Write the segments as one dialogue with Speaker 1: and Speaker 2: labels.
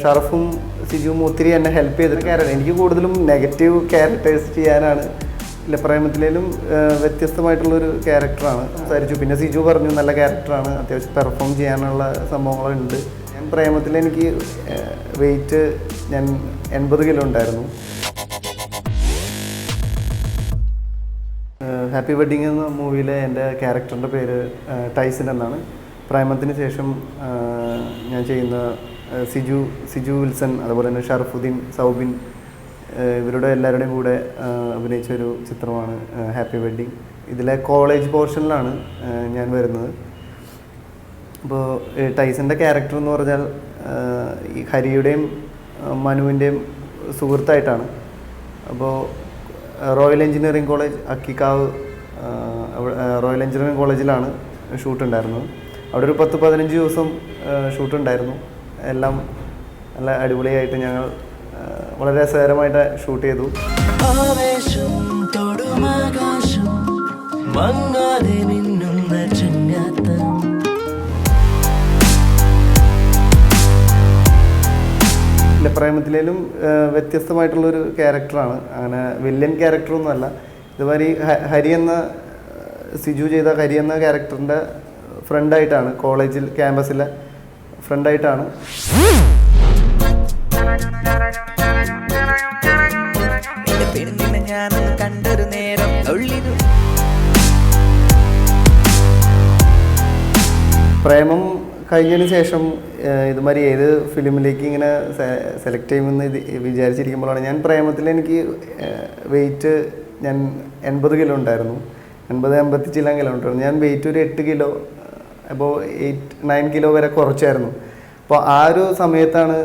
Speaker 1: ഷറഫും സിജുവും ഒത്തിരി എന്നെ ഹെൽപ്പ് ചെയ്തിട്ട് ക്യാരക്ടർ എനിക്ക് കൂടുതലും നെഗറ്റീവ് ക്യാരക്ടേഴ്സ് ചെയ്യാനാണ്. പ്രേമത്തിലും വ്യത്യസ്തമായിട്ടുള്ളൊരു ക്യാരക്ടറാണ് സംസാരിച്ചു. പിന്നെ സിജു പറഞ്ഞു നല്ല ക്യാരക്ടറാണ്, അത്യാവശ്യം പെർഫോം ചെയ്യാനുള്ള സംഭവങ്ങളുണ്ട്. ഞാൻ പ്രേമത്തിൽ എനിക്ക് വെയിറ്റ് ഞാൻ 80 കിലോ ഉണ്ടായിരുന്നു. ഹാപ്പി വെഡ്ഡിങ് എന്ന മൂവിയിലെ എൻ്റെ ക്യാരക്ടറിൻ്റെ പേര് ടൈസൺ എന്നാണ്. പ്രേമത്തിന് ശേഷം ഞാൻ ചെയ്യുന്ന സിജു വിൽസൺ, അതുപോലെ തന്നെ ഷറഫുദ്ദീൻ, സൗബിൻ, ഇവരുടെ എല്ലാവരുടെയും കൂടെ അഭിനയിച്ചൊരു ചിത്രമാണ് ഹാപ്പി വെഡ്ഡിങ്. ഇതിലെ കോളേജ് പോർഷനിലാണ് ഞാൻ വരുന്നത്. അപ്പോൾ ടൈസൻ്റെ ക്യാരക്ടർ എന്ന് പറഞ്ഞാൽ ഈ ഹരിയുടെയും മനുവിൻ്റെയും സുഹൃത്തായിട്ടാണ്. അപ്പോൾ royal engineering college Akkikavu, royal engineering കോളേജിലാണ് ഷൂട്ട് ഉണ്ടായിരുന്നത്. അവിടെ ഒരു 10-15 ദിവസം ഷൂട്ട് ഉണ്ടായിരുന്നു. എല്ലാം നല്ല അടിപൊളിയായിട്ട് ഞങ്ങൾ വളരെ രസകരമായിട്ട് ഷൂട്ട് ചെയ്തു. പ്രേമത്തിലും വ്യത്യസ്തമായിട്ടുള്ളൊരു ക്യാരക്ടറാണ്. അങ്ങനെ വില്ലൻ ക്യാരക്ടറൊന്നുമല്ല. ഇതുമാതിരി ഹരി എന്ന സിജു ചെയ്ത ഹരി എന്ന ക്യാരക്ടറിൻ്റെ ഫ്രണ്ടായിട്ടാണ്, കോളേജിൽ ക്യാമ്പസിലെ ഫ്രണ്ടായിട്ടാണ്. പ്രേമം കഴിഞ്ഞതിന് ശേഷം ഇതുമാതിരി ഏത് ഫിലിമിലേക്ക് ഇങ്ങനെ സെലക്ട് ചെയ്യുമെന്ന് വിചാരിച്ചിരിക്കുമ്പോഴാണ് ഞാൻ പ്രേമത്തിൽ എനിക്ക് വെയിറ്റ് ഞാൻ 80 കിലോ ഉണ്ടായിരുന്നു. 80-85 കിലോ ഉണ്ടായിരുന്നു. ഞാൻ വെയിറ്റ് ഒരു 8 കിലോ, അപ്പോൾ 8-9 കിലോ വരെ കുറച്ചായിരുന്നു. അപ്പോൾ ആ ഒരു സമയത്താണ്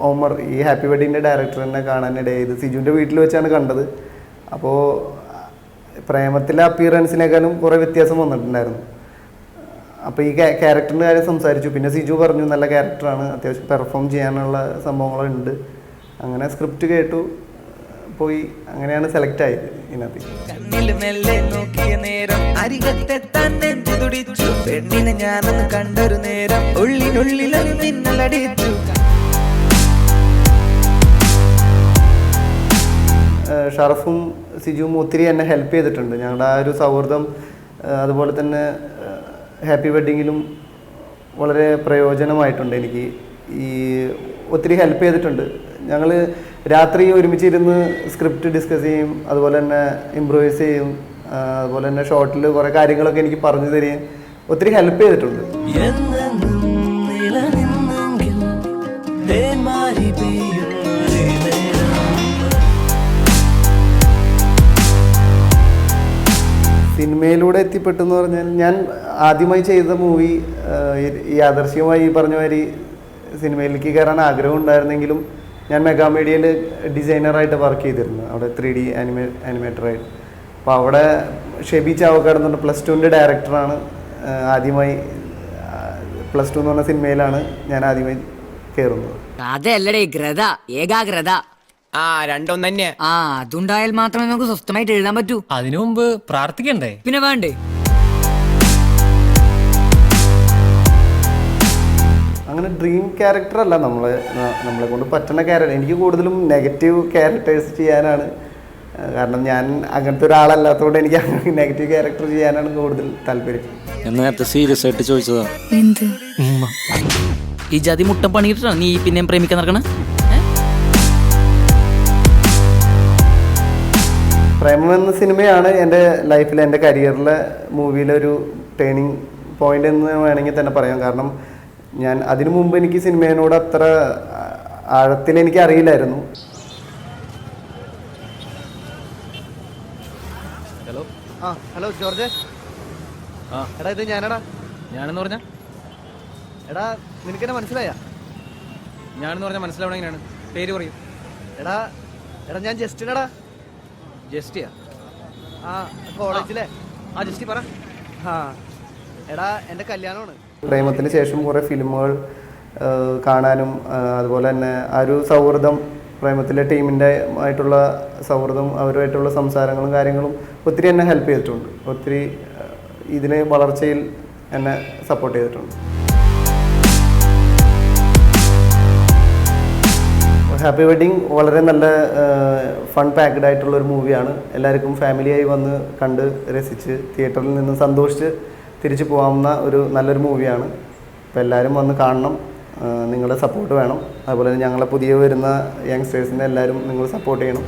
Speaker 1: ഒമർ, ഈ ഹാപ്പി വെഡ്ഡിങ്ങിൻ്റെ ഡയറക്ടറിനെ കാണാനിടയായത്. സിജുവിൻ്റെ വീട്ടിൽ വെച്ചാണ് കണ്ടത്. അപ്പോൾ പ്രേമത്തിലെ അപ്പിയറൻസിനേക്കാളും കുറേ വ്യത്യാസം വന്നിട്ടുണ്ടായിരുന്നു. അപ്പോൾ ഈ ക്യാരക്ടറിൻ്റെ കാര്യം സംസാരിച്ചു. പിന്നെ സിജു പറഞ്ഞു നല്ല ക്യാരക്ടറാണ്, അത്യാവശ്യം പെർഫോം ചെയ്യാനുള്ള സംഭവങ്ങളുണ്ട്. അങ്ങനെ സ്ക്രിപ്റ്റ് കേട്ടു, പോയി, അങ്ങനെയാണ് സെലക്ട് ആയത് ഇതിനകത്ത്. ഷറഫും സിജുവും ഒത്തിരി എന്നെ ഹെൽപ്പ് ചെയ്തിട്ടുണ്ട്. ഞങ്ങളുടെ ആ ഒരു സൗഹൃദം, അതുപോലെ തന്നെ ഹാപ്പി വെഡ്ഡിങ്ങിലും വളരെ പ്രയോജനമായിട്ടുണ്ട്. എനിക്ക് ഈ ഒത്തിരി ഹെൽപ്പ് ചെയ്തിട്ടുണ്ട്. ഞങ്ങൾ രാത്രി ഒരുമിച്ചിരുന്ന് സ്ക്രിപ്റ്റ് ഡിസ്കസ് ചെയ്യും, അതുപോലെ തന്നെ ഇംപ്രൂവൈസ് ചെയ്യും, അതുപോലെ തന്നെ ഷോർട്ടിൽ കുറേ കാര്യങ്ങളൊക്കെ എനിക്ക് പറഞ്ഞു തരികയും ഒത്തിരി ഹെൽപ്പ് ചെയ്തിട്ടുണ്ട്. സിനിമയിലൂടെ എത്തിപ്പെട്ടെന്ന് പറഞ്ഞാൽ ഞാൻ ആദ്യമായി ചെയ്ത മൂവി യാദർശികമായി ഈ പറഞ്ഞ മാതിരി സിനിമയിലേക്ക് കയറാൻ ആഗ്രഹം ഉണ്ടായിരുന്നെങ്കിലും ഞാൻ മെഗാമീഡിയയിൽ ഡിസൈനറായിട്ട് വർക്ക് ചെയ്തിരുന്നു, അവിടെ 3D ആനിമേറ്ററായിട്ട്. അപ്പോൾ അവിടെ ഷെബി ചാവക്കാട് എന്ന് പറഞ്ഞ +2ൻ്റെ ഡയറക്ടറാണ്. ആദ്യമായി +2 എന്ന് പറഞ്ഞ സിനിമയിലാണ് ഞാൻ ആദ്യമായി കയറുന്നത്.
Speaker 2: അതല്ലേ ഗ്രത, ഏകാഗ്രത.
Speaker 3: രണ്ടും തന്നെ.
Speaker 2: അതുണ്ടായാൽ മാത്രമേ നമുക്ക് സ്വസ്ഥമായിട്ട് എഴുതാൻ പറ്റൂ.
Speaker 3: അതിനു മുമ്പ് പ്രാർത്ഥിക്കണ്ടേ?
Speaker 2: പിന്നെ വേണ്ടേ?
Speaker 1: അങ്ങനെ ഡ്രീം ക്യാരക്ടർ അല്ല നമ്മളെ കൊണ്ട് പറ്റുന്ന ക്യാരക്ടർ. എനിക്ക് കൂടുതലും നെഗറ്റീവ് ക്യാരക്ടേഴ്സ് ചെയ്യാനാണ്. കാരണം ഞാൻ അങ്ങനത്തെ ഒരാളല്ലാത്തതുകൊണ്ട് എനിക്ക് നെഗറ്റീവ് ക്യാരക്ടർ ചെയ്യാനാണ് കൂടുതൽ താല്പര്യം.
Speaker 4: നേരത്തെ സീരിയസ് ആയിട്ട് ചോദിച്ചതാ.
Speaker 2: ഈ ജാതി മുട്ട പണിയിട്ടാണ് നീ പിന്നെയും പ്രേമിക്കാൻ നടക്കണ?
Speaker 1: പ്രേമം എന്ന സിനിമയാണ് എൻ്റെ ലൈഫിലെ, എൻ്റെ കരിയറിലെ, മൂവിയിലെ ഒരു ടേണിംഗ് പോയിന്റ് എന്ന് വേണമെങ്കിൽ തന്നെ പറയാം. കാരണം ഞാൻ അതിനു മുമ്പ് എനിക്ക് സിനിമയോട് അത്ര ആഴത്തിൽ എനിക്ക് അറിയില്ലായിരുന്നു.
Speaker 3: ഹലോ.
Speaker 1: Hello George. എടാ ഇത്
Speaker 3: ഞാനെന്ന് പറഞ്ഞ
Speaker 1: എടാ നിനക്കെന്നെ മനസ്സിലായ?
Speaker 3: ഞാനെന്ന് പറഞ്ഞാൽ മനസ്സിലാവണം. എങ്ങനെയാണ് പേര് പറയും?
Speaker 1: എടാ ഞാൻ ജസ്റ്റിനടാ.
Speaker 3: ജസ്റ്റിയാ?
Speaker 1: കോളേജിലെ
Speaker 3: ജസ്റ്റി പറ.
Speaker 1: എടാ എൻ്റെ കല്യാണമാണ്. പ്രേമത്തിന് ശേഷം കുറേ ഫിലിമുകൾ കാണാനും, അതുപോലെ തന്നെ ആ ഒരു സൗഹൃദം, പ്രേമത്തിലെ ടീമിൻ്റെ ആയിട്ടുള്ള സൗഹൃദം, അവരുമായിട്ടുള്ള സംസാരങ്ങളും കാര്യങ്ങളും ഒത്തിരി എന്നെ ഹെൽപ്പ് ചെയ്തിട്ടുണ്ട്. ഒത്തിരി ഇതിനെ വളർച്ചയിൽ എന്നെ സപ്പോർട്ട് ചെയ്തിട്ടുണ്ട്. ഹാപ്പി വെഡിങ് വളരെ നല്ല ഫൺ പാക്ഡ് ആയിട്ടുള്ളൊരു മൂവിയാണ്. എല്ലാവർക്കും ഫാമിലിയായി വന്ന് കണ്ട് രസിച്ച് തിയേറ്ററിൽ നിന്ന് സന്തോഷിച്ച് തിരിച്ചു പോകാവുന്ന ഒരു നല്ലൊരു മൂവിയാണ്. അപ്പോൾ എല്ലാവരും വന്ന് കാണണം. നിങ്ങളുടെ സപ്പോർട്ട് വേണം. അതുപോലെ തന്നെ ഞങ്ങളെ പുതിയ വരുന്ന യങ്സ്റ്റേഴ്സിനെ എല്ലാവരും നിങ്ങൾ സപ്പോർട്ട് ചെയ്യണം.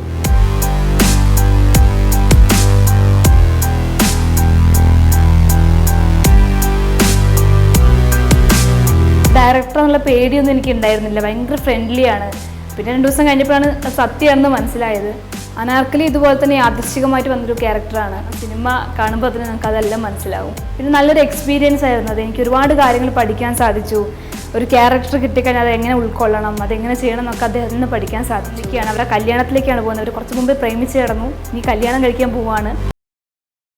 Speaker 5: ഡയറക്ടർ എന്നുള്ള പേടിയൊന്നും എനിക്ക് ഉണ്ടായിരുന്നില്ല. ഭയങ്കര ഫ്രണ്ട്ലിയാണ്. പിന്നെ 2 ദിവസം കഴിഞ്ഞപ്പോഴാണ് സത്യമാണെന്ന് മനസ്സിലായത്. അനാർക്കലി ഇതുപോലെ തന്നെ യാദൃശ്ചികമായിട്ട് വന്നൊരു ക്യാരക്ടറാണ്. സിനിമ കാണുമ്പോൾ തന്നെ നമുക്ക് അതെല്ലാം മനസ്സിലാവും. പിന്നെ നല്ലൊരു എക്സ്പീരിയൻസ് ആയിരുന്നു അത്. എനിക്ക് ഒരുപാട് കാര്യങ്ങൾ പഠിക്കാൻ സാധിച്ചു. ഒരു ക്യാരക്ടർ കിട്ടിക്കഴിഞ്ഞാൽ അത് എങ്ങനെ ഉൾക്കൊള്ളണം, അതെങ്ങനെ ചെയ്യണം എന്നൊക്കെ അദ്ദേഹത്തിൽ നിന്ന് പഠിക്കാൻ സാധിച്ചിരിക്കുകയാണ്. അവരുടെ കല്യാണത്തിലേക്കാണ് പോകുന്നത്. അവർ കുറച്ച് മുമ്പ് പ്രേമിച്ച് കിടന്നു, ഇനി കല്യാണം കഴിക്കാൻ പോവുകയാണ്.